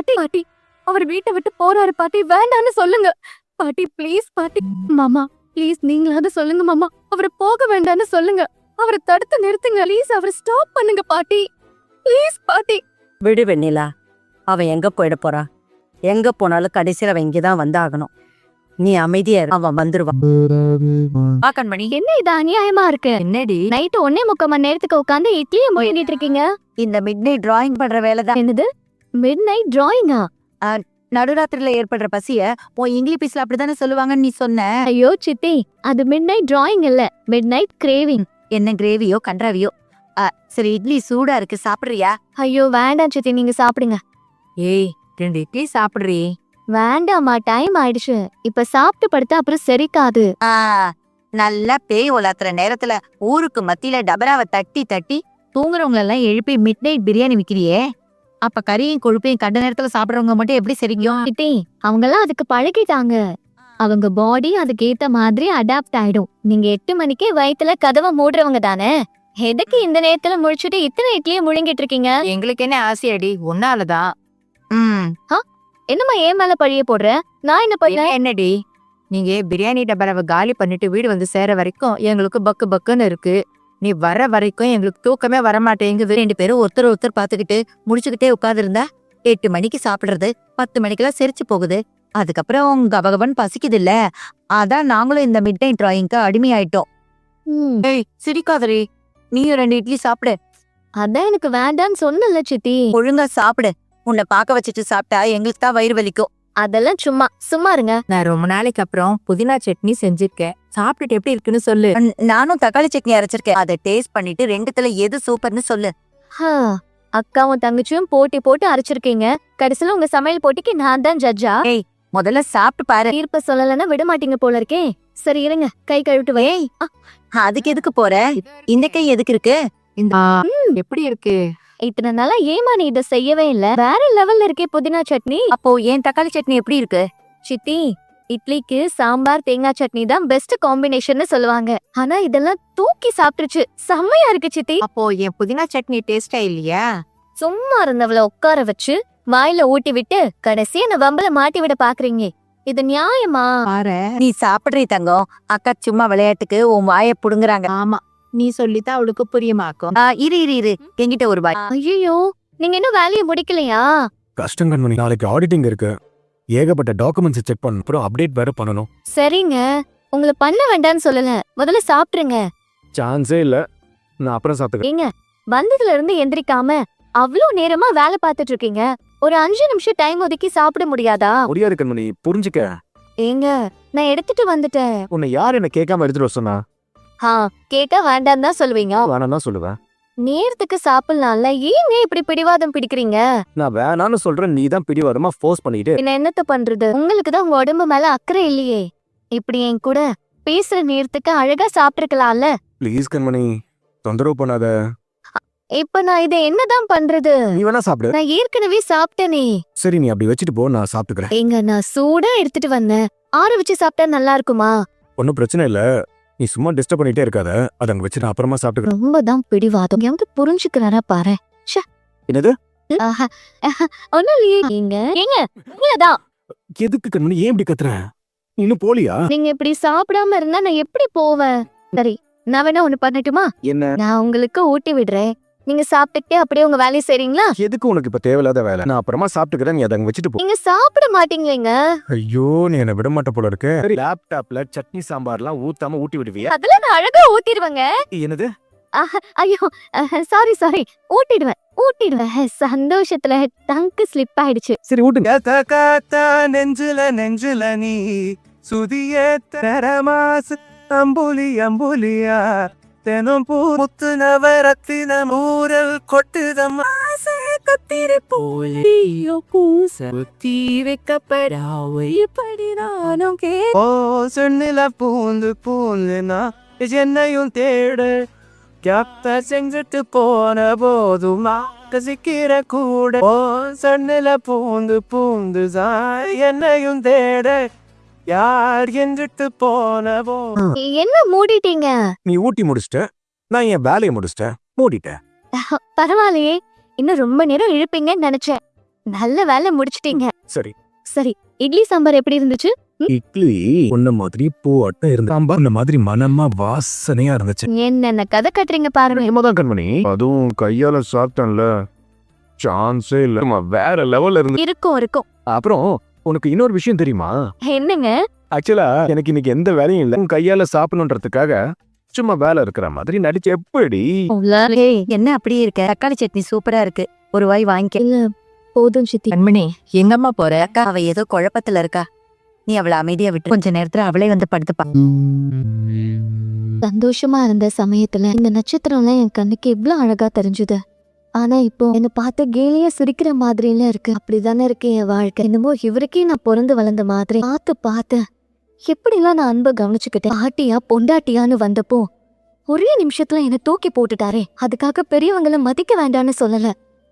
பாட்டி பாட்டி அவர் வீட்டை விட்டு போறாரு பாட்டி, வேண்டான்னு சொல்லுங்க பாட்டி, ப்ளீஸ் பாட்டி. மாமா ப்ளீஸ் நீங்களாவது சொல்லுங்க மாமா, அவரை போக வேண்டான்னு சொல்லுங்க, அவரை தடுத்து நிறுத்துங்க ப்ளீஸ், அவரை ஸ்டாப் பண்ணுங்க பாட்டி, ப்ளீஸ் பாட்டி. விடு வெண்ணிலா, அவன் எங்க போயிட போறா? எங்க போனாலும் கடைசியில் அவன் இங்கதான் வந்தாகணும். நீ அமைதியா இரு, அவன் வந்துருவான். கண்மணி, என்ன இது அநியாயமா இருக்கு? என்னடி நைட்டு 1.25 மணி நேரத்துக்கு உட்காந்து இட்லியை முழுங்கிட்டு இருக்கீங்க. இந்த மிட் நைட் டிராயிங் பண்ற வேலைதான். என்னது மிட் நைட் டிராயிங்கா? நடுராத்திரில ஏற்படுற பசிய உன் இங்கிலீஷ்ல அப்படித்தானே சொல்லுவாங்கன்னு நீ சொன்ன. ஐயோ சித்தி, அது மிட் நைட் டிராயிங் இல்ல, மிட் நைட் கிரேவிங். என்ன கிரேவியோ கன்றாவியோ. சரி, இட்லி சூடா இருக்கு, சாப்பிடுறியா? ஐயோ வேண்டாம் சித்தி, நீங்க சாப்பிடுங்க. ஏய் 2 இட்லி சாப்பிடுறீ. வேண்டாமா, டைம் ஆயிடுச்சு, இப்ப சாப்பிட்டு படுத்தா அப்புறம் செரிக்காது. நல்லா பேய் உலாத்துற நேரத்துல ஊருக்கு மத்தியில டபராவை தட்டி தட்டி தூங்குறவங்க எல்லாம் எழுப்பி மிட் நைட் பிரியாணி விக்கிறியே, அப்ப கறியும் கொழுப்பையும் கண்ட நேரத்துல சாப்பிடுறவங்க மட்டும் எப்படி சரிக்கும்? சித்தி, அவங்கெல்லாம் அதுக்கு பழகிட்டாங்க, அவங்க பாடி அதுக்கு ஏத்த மாதிரி அடாப்ட் ஆயிடும். நீங்க 8 மணிக்கே வயித்துல கதவை மூடுறவங்க தானே, எதுக்கு இந்த நேரத்துல முழிச்சுட்டு இத்தனை இட்லியை முழுங்கிட்டு இருக்கீங்க? எங்களுக்கு என்ன ஆசையடி, ஒன்னாலதான். என்னம்மா ஏன் மேல பழிய போடுற? நான் என்ன பையன்? என்னடி, நீங்க பிரியாணி டபராவை காலி பண்ணிட்டு வீடு வந்து சேர வரைக்கும் எங்களுக்கு பக்கு பக்குன்னு இருக்கு. நீ வர வரைக்கும் எங்களுக்கு தூக்கமே வரமாட்டேங்குது. 2 பேரும் ஒருத்தர் ஒருத்தர் பாத்துக்கிட்டு முடிச்சுக்கிட்டே உட்கார்ந்து இருந்தா 8 மணிக்கு சாப்பிடுறது 10 மணிக்கெல்லாம் செரிச்சு போகுது. அதுக்கப்புறம் கபகபன் பசிக்குது இல்ல, அதான் நாங்களும் இந்த மிட் நைட் டிராயிங்க்கு அடிமையாயிட்டோம். ஏய் சிரிக்காதடி, நீயும் 2 இட்லி சாப்பிடு. அதான் எனக்கு வேண்டான்னு சொன்னல சித்தி. ஒழுங்கா சாப்பிடு, உன்னை பாக்க வச்சுட்டு சாப்பிட்டா எங்களுக்கு தான் வயிறு வலிக்கும். அதெல்லாம் சும்மா இருங்க. நான் ரொம்ப நாளைக்கு அப்புறம் புதினா சட்னி செஞ்சிருக்கேன், சாப்பிட்டுட்டு எப்படி இருக்குன்னு சொல்லு. நானும் தக்காளி சட்னி அரைச்சிருக்கேன், அதை டேஸ்ட் பண்ணிட்டு 2த்துல எது சூப்பர்னு சொல்லு. அக்காவும் தங்கச்சியும் போட்டி போட்டு அரைச்சிருக்கீங்க, கடைசியில உங்க சமையல் போட்டிக்கு நான் தான் ஜட்ஜா? முதல்ல சாப்பிட்டு பாரு. தீர்ப்ப சொல்லலன்னா விட மாட்டீங்க போல இருக்கே. சரி இருங்க, கை கழுவிட்டு வை. அதுக்கு எதுக்கு போற? இந்த கை எதுக்கு இருக்கு? எப்படி இருக்கு? இத்தனை நாளா ஏமா நீ இதை செய்யவே இல்ல? வேற லெவல்ல இருக்கே புதினா சட்னி. அப்போ ஏன் தக்காளி சட்னி எப்படி இருக்கு? சித்தி, இட்லிக்கு சாம்பார் தேங்காய் சட்னி தான் பெஸ்ட் காம்பினேஷன் சொல்லுவாங்க, ஆனா இதெல்லாம் தூக்கி சாப்பிட்டுருச்சு, செம்மையா இருக்கு சித்தி. அப்போ என் புதினா சட்னி டேஸ்டா இல்லையா? சும்மா இருந்தவள உட்கார வச்சு வாயில ஊட்டி விட்டு கடைசியா நான் வம்பல மாட்டி விட பாக்குறீங்க, இது நியாயமா? பாரு, நீ சாப்பிடுறீ தங்கம், அக்கா சும்மா விளையாட்டுக்கு உன் வாயை புடுங்குறாங்க. ஆமா, நீ சொல்லித்தான் அவளுக்கு புரியுமாக்கும். இரு என்கிட்ட ஒரு வாய். ஐயோ, நீங்க இன்னும் வேலையை முடிக்கலையா? கஷ்டம் கண்மணி, நாளைக்கு ஆடிட்டிங் இருக்கு, ஏகப்பட்ட டாக்குமெண்ட்ஸ் செக் பண்ணணும், அப்புறம் அப்டேட் வேற பண்ணணும். சரிங்க, உங்களை பண்ண வேண்டாம்னு சொல்லல, முதல்ல சாப்பிடுங்க. சான்ஸே இல்ல, நான் அப்புறம் சாப்பிட்டுக்கிறேன். ஏங்க, வந்ததுல இருந்து எந்திரிக்காம அவ்வளோ நேரமா வேலை பார்த்துட்டு இருக்கீங்க, ஒரு 5 நிமிஷம் டைம் ஒதுக்கி சாப்பிட முடியாதா? முடியாது கண்மணி, புரிஞ்சுக்க. ஏங்க, நான் எடுத்துட்டு வந்துட்டேன். உன்னை யார் என்ன கேட்காம எடுத்துட்டு வர சொன்னா? கேட்க வேண்டாம் தான் சொல்லுவீங்க. வேணாம் தான் சொல்லுவேன். நேரத்துக்கு சாப்பிடலாம்ல, ஏங்க இப்படி பிடிவாதம் பிடிக்கிறீங்க? நான் வேணான்னு சொல்றேன், நீ தான் பிடிவாதமா ஃபோர்ஸ் பண்ணிட்டு. என்ன என்னத்த பண்றது, உங்களுக்கு தான் உங்க உடம்பு மேல அக்கறை இல்லையே. இப்படி என் கூட பேசுற நேரத்துக்கு அழகா சாப்பிட்டுருக்கலாம்ல. ப்ளீஸ் கண்மணி, தொந்தரவு பண்ணாத. இப்ப நான் இதை என்னதான் பண்றது? நீ வேணா சாப்பிடு. நான் ஏற்கனவே சாப்பிட்டேனே. சரி, நீ அப்படி வச்சுட்டு போ, நான் சாப்பிட்டுக்கிறேன். ஏங்க, நான் சூடா எடுத்துட்டு வந்தேன், ஆற வச்சு சாப்பிட்டா நல்லா இருக்குமா? ஒன்னும் பிரச்சனை இல்ல, நீ சும்மா டிஸ்டர்ப் பண்ணிட்டே இருக்காத, அதை அங்க வச்சு நான் அப்புறமா சாப்பிட்டுக்கிறேன். ரொம்ப தான் பிடிவாதம், எவங்க புரிஞ்சுக்கிறாரா பாரு. என்னது? ஒண்ணும் இல்லையே. ஏங்க உங்களதான். எதுக்கு கண்மணி, ஏன் இப்படி கத்துற? இன்னும் போலியா? நீங்க இப்படி சாப்பிடாம இருந்தா நான் எப்படி போவேன்? சரி, நான் வேணா ஒண்ணு பண்ணட்டுமா? என்ன? நான் உங்களுக்கு ஊட்டி விடுறேன், நீங்க சாப்பிட்டுட்டே அப்படியே உங்க வேலையை செய்றீங்களா? எதுக்கு உனக்கு இப்ப தேவையில்லாத வேலை? நான் அப்புறமா சாப்பிட்டுக்கிறேன், நீ அதை அங்க வச்சுட்டு போ. நீங்க சாப்பிட மாட்டீங்களேங்க. ஐயோ, நீ என்ன விட மாட்ட போல இருக்கு. லேப்டாப்ல சட்னி சாம்பார்லாம் ஊத்தாம ஊட்டி விடுவியா? அதெல்லாம் நான் அழகா ஊத்திடுவேங்க. என்னது? ஐயோ சாரி, ஊட்டிடுவேன். சந்தோஷத்துல டங்கு ஸ்லிப் ஆயிடுச்சு. சரி ஊட்டுங்க. நெஞ்சுல நீ சுதிய தரமாசு அம்புலியா தெனும் பூ முத்து நவரத்தின மூரல் கொட்டுதம் கத்திரி போலியோ பூசி வைக்கப்படாவை இப்படி நானும் ஓ சொன்னில பூந்துனா என்னையும் தேட கேப்ட செஞ்சுட்டு போன போதும் கசிக்கிற கூட ஓ சொன்னில பூந்து என்னையும் தேட யார் என்றுட்டு போனவோ. என்ன மூடிட்டீங்க? நீ ஊட்டி முடிச்சிட்ட, நான் என் வேலையை முடிச்சிட்டேன், மூடிட்டேன். பரவாயில்லையே, இன்னும் ரொம்ப நேரம் இழுப்பீங்கன்னு நினைச்சேன். நல்ல வேலை முடிச்சிட்டீங்க. சரி. சரி, இட்லி சாம்பார் எப்படி இருந்துச்சு? இட்லி உன்ன மாதிரி பூவாட்டம் இருந்த சாம்பார் உன்ன மாதிரி மனமா வாசனையா இருந்துச்சு. என்னென்ன கதை கட்டுறீங்க பாருங்க. நிஜமாதான் கண்மணி. அதுவும் கையால சாப்பிட்டேன்ல, சான்ஸே இல்ல. சும்மா வேற லெவல்ல இருந்து. இருக்கும். அப்புறம் உனக்கு இன்னொரு விஷயம் தெரியுமா? என்னங்க? ஆக்சுவலா எனக்கு இன்னைக்கு எந்த வேலையும் இல்ல. உன் கையால சாப்பிடணுன்றதுக்காக சும்மா வேலை இருக்கிற மாதிரி நடிச்சு எப்படி? ஏய், என்ன அப்படியே இருக்க? தக்காளி சட்னி சூப்பரா இருக்கு, ஒரு வாய் வாங்கிக்க. இல்ல, போதும் சித்தி. கண்மணி எங்கம்மா போற? அக்கா, அவ ஏதோ குழப்பத்துல இருக்கா, நீ அவளை அமைதியா விட்டு கொஞ்ச நேரத்துல அவளே வந்து படுத்துப்பா. சந்தோஷமா இருந்த சமயத்துல இந்த நட்சத்திரம்லாம் என் கண்ணுக்கு எவ்வளவு அழகா தெரிஞ்சுது. ஆனா இப்போ என்ன பார்த்து கேலியா சிரிக்கிற மாதிரி எல்லாம் இருக்கு. அப்படிதானே இருக்கு என் வாழ்க்கை. என்னமோ இவருக்கே நான் பிறந்து வளர்ந்த மாதிரி பார்த்து எப்படிலாம் நான் அன்பை கவனிச்சுக்கிட்டேன். பாட்டியா பொண்டாட்டியான்னு வந்தப்போ ஒரே நிமிஷத்துல என்ன தூக்கி போட்டுட்டாரே. அதுக்காக பெரியவங்களை மதிக்க வேண்டான்னு சொல்லல,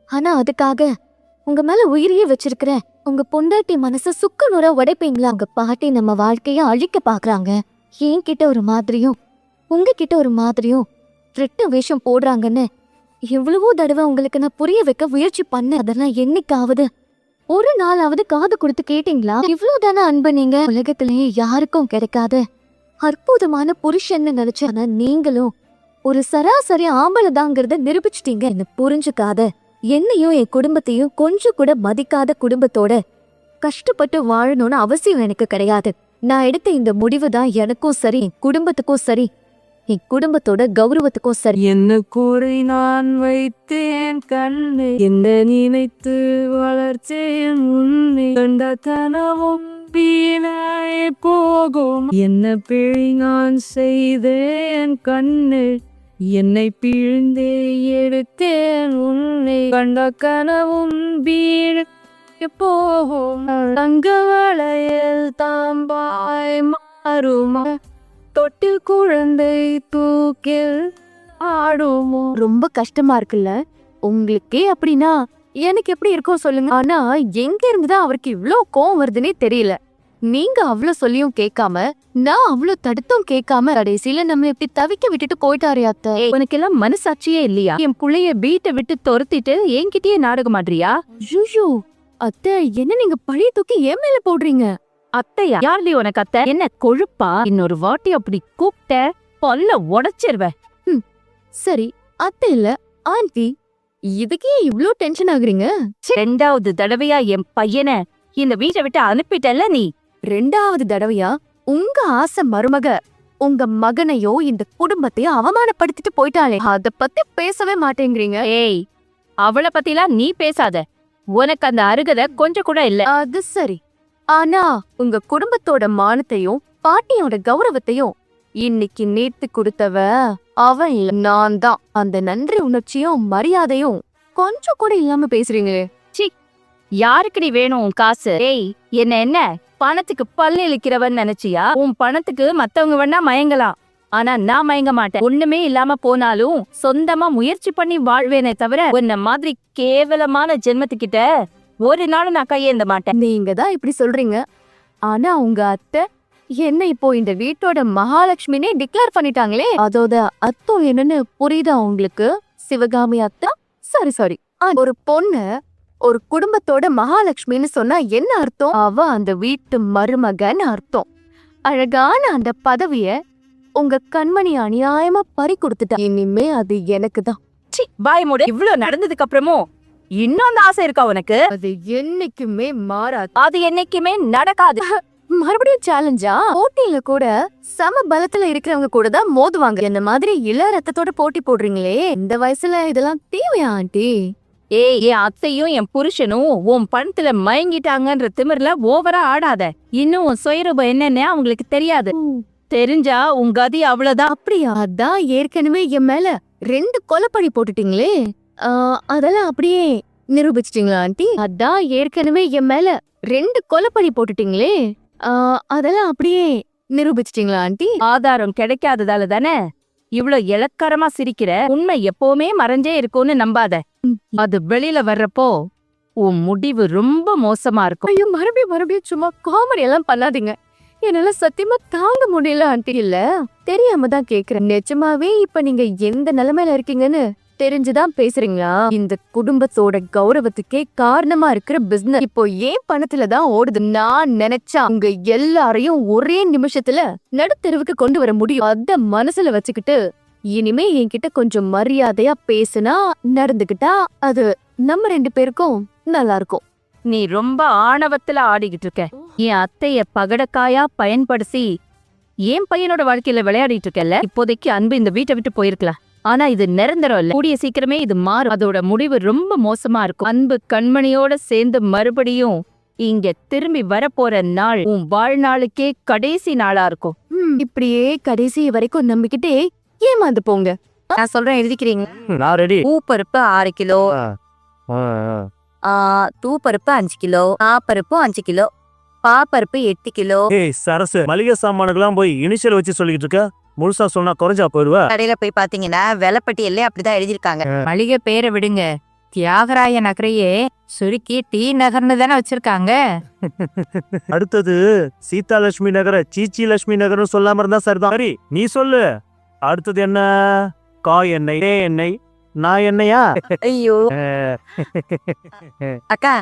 ஆனா அதுக்காக உங்க மேல உயிரையே வச்சிருக்கிற உங்க பொண்டாட்டி மனச சுக்கு நூறா உடைப்பீங்களா? உங்க பாட்டி நம்ம வாழ்க்கைய அழிக்க பாக்குறாங்க. என்கிட்ட ஒரு மாதிரியும் உங்ககிட்ட ஒரு மாதிரியும் ரெட்ட வேஷம் போடுறாங்கன்னு எவ்வளவோ தடவை உங்களுக்கு நான் புரிய வைக்க முயற்சி பண்ண. அதெல்லாம் என்னைக்காவது ஒரு நாளாவது காது கொடுத்து கேட்டீங்களா? இவ்வளவுதானே அன்பு நீங்க உலகத்திலேயே யாருக்கும் கிடைக்காத அற்புதமான புருஷன்னு நினைச்ச. ஆனா நீங்களும் ஒரு சராசரி ஆம்பளை தாங்கிறத நிரூபிச்சிட்டீங்க. என்ன புரிஞ்சுக்காத, என்னையும் என் குடும்பத்தையும் கொஞ்சம் கூட மதிக்காத குடும்பத்தோட கஷ்டப்பட்டு வாழணும்னு அவசியம் எனக்கு கிடையாது. நான் எடுத்த இந்த முடிவு தான் எனக்கும் சரி, என் குடும்பத்துக்கும் சரி, என் குடும்பத்தோட கௌரவத்துக்கும் சரி. என்ன கூறி நான் வைத்தேன் கண்ணு, என்ன நினைத்து வளர்த்தேன் உன்னை, கண்ட கனவும் வீணாய் போகும். என்ன பிழை நான் செய்தேன் கண்ணு, என்னை பிழிந்தே எடுத்தேன் உன்னை, கண்ட கனவும் வீழ போகும். தங்க வளையல் தாம்பாய் மாறுமா, தொட்டு குழந்தை தூக்கில் ஆடுமோ. ரொம்ப கஷ்டமா இருக்குல்ல உங்களுக்கே? அப்படின்னா எனக்கு எப்படி இருக்கும் சொல்லுங்க. ஆனா எங்க இருந்துதான் அவருக்கு இவ்ளோ கோவம் வருதுன்னே தெரியல. நீங்க அவ்வளவு சொல்லியும் கேட்காம, நான் அவ்வளவு தடுத்தும் கேட்காம கடைசியில நம்ம இப்படி தவிக்க விட்டுட்டு போயிட்டாரே அத்தை. உனக்கு எல்லாம் மனசாட்சியே இல்லையா? என் புள்ளைய வீட்டை விட்டு துரத்திட்டு என்கிட்டயே நாடகம் ஆடுறியா? ஐயோ அத்தை, என்ன நீங்க பழைய தூக்கி என் மேல போடுறீங்க? அத்தையா? யாருடி உனக்கு அத்தை? என்ன கொழுப்பா? இன்னொரு வாட்டி அப்படி கூப்பிட்ட பல்ல உடைச்சிருவேன். சரி, அத்தை இல்ல ஆண்டி, இதுக்கே இவ்ளோ டென்ஷன் ஆகுறீங்க? ரெண்டாவது தடவையா என் பையனை இந்த வீட்டை விட்டு அனுப்பிட்டல்ல நீ. ரெண்டாவது தடவையா உங்க ஆசை மருமக உங்க மகனையோ இந்த குடும்பத்தையோ அவமானப்படுத்திட்டு போயிட்டாளே, அத பத்தி பேசவே மாட்டேங்கிறீங்க. ஏய், அவளை பத்திலாம் நீ பேசாத. உனக்கு அந்த அருகதை கொஞ்சம் கூட இல்ல. அது சரி, ஆனா உங்க குடும்பத்தோட மானத்தையும் பாட்டியோட கௌரவத்தையும் இன்னைக்கு நேத்து கொடுத்தவ அவன் இல்ல, நான் தான். அந்த நன்றி உணர்ச்சியும் மரியாதையும் கொஞ்சம் கூட இல்லாம பேசுறீங்களே. யாருக்குடி வேணும் உன் காசு? ஏய், என்ன பணத்துக்கு பல்லு இழுக்கிறவன் நினைச்சியா? உன் பணத்துக்கு மத்தவங்க வேணா மயங்கலாம், ஆனா நான் மயங்க மாட்டேன். ஒண்ணுமே இல்லாம போனாலும் சொந்தமா முயற்சி பண்ணி வாழ்வேனே தவிர உன்ன மாதிரி கேவலமான ஜென்மத்துக்கிட்ட ஒரு நாள் நான் கையேந்த மாட்டேன். நீங்க தான் இப்படி சொல்றீங்க, ஆனா உங்க அத்தை என்ன இப்போ இந்த வீட்டோட மகாலட்சுமினே டிக்ளேர் பண்ணிட்டாங்களே. அதோட அர்த்தம் என்னன்னு புரியுதா உங்களுக்கு சிவகாமி அத்தா? சரி, ஒரு பொண்ணு ஒரு குடும்பத்தோட மகாலட்சுமின்னு சொன்னா என்ன அர்த்தம்? அவ அந்த வீட்டு மருமகன்னு அர்த்தம். அழகான அந்த பதவிய உங்க கண்மணி அநியாயமா பறி கொடுத்துட்டா. இனிமே அது எனக்கு தான். பாய் மூடு. இவ்வளவு நடந்ததுக்கு அப்புறமும் இன்னும் அந்த ஆசை இருக்கா உனக்கு? அது என்னைக்குமே மாறாது. அது என்னைக்குமே நடக்காது. மறுபடியும் சேலஞ்சா? போட்டியில கூட சம பலத்துல இருக்கிறவங்க கூட தான் மோதுவாங்க. என்ன மாதிரி இள ரத்தத்தோட போட்டி போடுறீங்களே, இந்த வயசுல இதெல்லாம் தேவையா ஆண்டி? ஏய், என் அத்தையும் என் புருஷனும் உன் பணத்துல மயங்கிட்டாங்கன்ற திமிர்ல ஓவரா ஆடாத. இன்னும் உன் சுயரூபம் என்னன்னு அவங்களுக்கு தெரியாது. தெரிஞ்சா உன் கதி அவ்வளவுதான். அப்படியா? அதான் ஏற்கனவே என் மேல 2 கொலைப்பழி போட்டுட்டீங்களே, அதெல்லாம் அப்படியே நிரூபிச்சிட்டீங்களா ஆண்டி? அதான் ஏற்கனவே என் மேல 2 கொலைப்பழி போட்டுட்டீங்களே, அதெல்லாம் அப்படியே நிரூபிச்சிட்டீங்களா ஆண்டி? ஆதாரம் கிடைக்காததால தானே இவ்ளோ இளக்காரமா சிரிக்கிற. உண்மை எப்பவுமே மறைஞ்சே இருக்கும்னு நம்பாத. அது வெளியில வர்றப்போ உன் முடிவு ரொம்ப மோசமா இருக்கும். ஐயோ, மறுபடியும் சும்மா காமெடி எல்லாம் பண்ணாதீங்க. என்னால சத்தியமா தாங்க முடியல ஆண்டி. இல்ல தெரியாம தான் கேக்குறேன். நிஜமாவே இப்ப நீங்க எந்த நிலைமையில இருக்கீங்கன்னு தெரிஞ்சுதான் பேசுறீங்களா? இந்த குடும்பத்தோட கௌரவத்துக்கே காரணமா இருக்கிற பிசினஸ் இப்போ ஏன் பணத்துலதான் ஓடுது. நான் நினைச்சா உங்க எல்லாரையும் ஒரே நிமிஷத்துல நடுத்தெருவுக்கு கொண்டு வர முடியும். அத மனசுல வச்சுக்கிட்டு இனிமே என்கிட்ட கொஞ்சம் மரியாதையா பேசுனா நடந்துகிட்டா அது நம்ம 2 பேருக்கும் நல்லா இருக்கும். நீ ரொம்ப ஆணவத்துல ஆடிக்கிட்டு இருக்க. என் அத்தைய பகடக்காயா பயன்படுத்தி என் பையனோட வாழ்க்கையில விளையாடிட்டு இருக்கல. இப்போதைக்கு அன்பு இந்த வீட்டை விட்டு போயிருக்கலாம். ஆனா இது நிரந்தரம் இல்ல. கூடிய சீக்கிரமே இது மாறும். அதோட முடிவு ரொம்ப மோசமா இருக்கும். அன்பு கண்மணியோட சேர்ந்து மறுபடியும் இங்க திரும்பி வரப்போற நாள் உன் வாழ்நாளுக்கே கடைசி நாளா இருக்கும். இப்படியே கடைசி வரைக்கும் நம்பிக்கிட்டே ஏமாந்து போங்க. நான் சொல்றேன், எழுதிக்கிறீங்க. நான் ரெடி. பூப்பருப்பு 6 கிலோ, தூப்பருப்பு 5 கிலோ, பருப்பு 5 கிலோ, பாப்பருப்பு 8 கிலோ. ஏய் சரசு, மளிகை சாமானுக்கெல்லாம் போய் இனிஷியல் வச்சு சொல்லிட்டு இருக்க. முழுசா சொன்னா குறைஞ்சா போயிடுவ. கடையில போய் பாத்தீங்கன்னா விலைப்பட்டியல்லே அப்படிதான் எழுதிருக்காங்க. மளிகை பேரை விடுங்க. தியாகராய நகரையே சுருக்கி டி நகர்னு தானே வச்சிருக்காங்க. அடுத்தது சீதாலட்சுமி நகர சீச்சி லட்சுமி நகர்னு சொல்லாம இருந்தா சரிதான். சரி நீ சொல்லு. அடுத்தது என்ன? காய் எண்ணெய், தேன் எண்ணெய், நான் எண்ணெயா? ஐயோ அக்கா,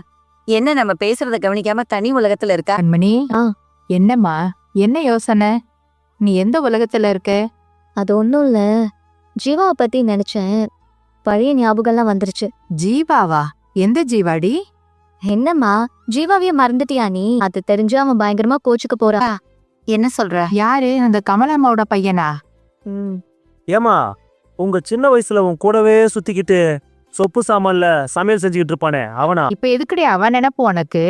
என்ன நம்ம பேசுறத கவனிக்காம தனி உலகத்துல இருக்கா? கண்மணி, ஆ. என்னம்மா, என்ன யோசனை? நீ எந்த உலகத்துல இருக்க? அது ஒண்ணும் இல்ல, ஜீவாவை பத்தி நினைச்சேன். பழைய ஞாபகம்லாம் வந்துருச்சு. ஜீவாவா? எந்த ஜீவாடி? என்னம்மா ஜீவாவையே மறந்துட்டியா நீ? அது தெரிஞ்சு அவன் பயங்கரமா கோச்சுக்க போறான். என்ன சொல்ற? யாரு? அந்த கமலம்மாவோட பையனா? ஏமா, உங்க சின்ன வயசுல உன் கூடவே சுத்திக்கிட்டு சொப்பு சாமான்ல சமையல் செஞ்சுக்கிட்டு இருப்பானே அவனா? இப்ப எதுக்குடி அவன் நினைப்பு உனக்கு?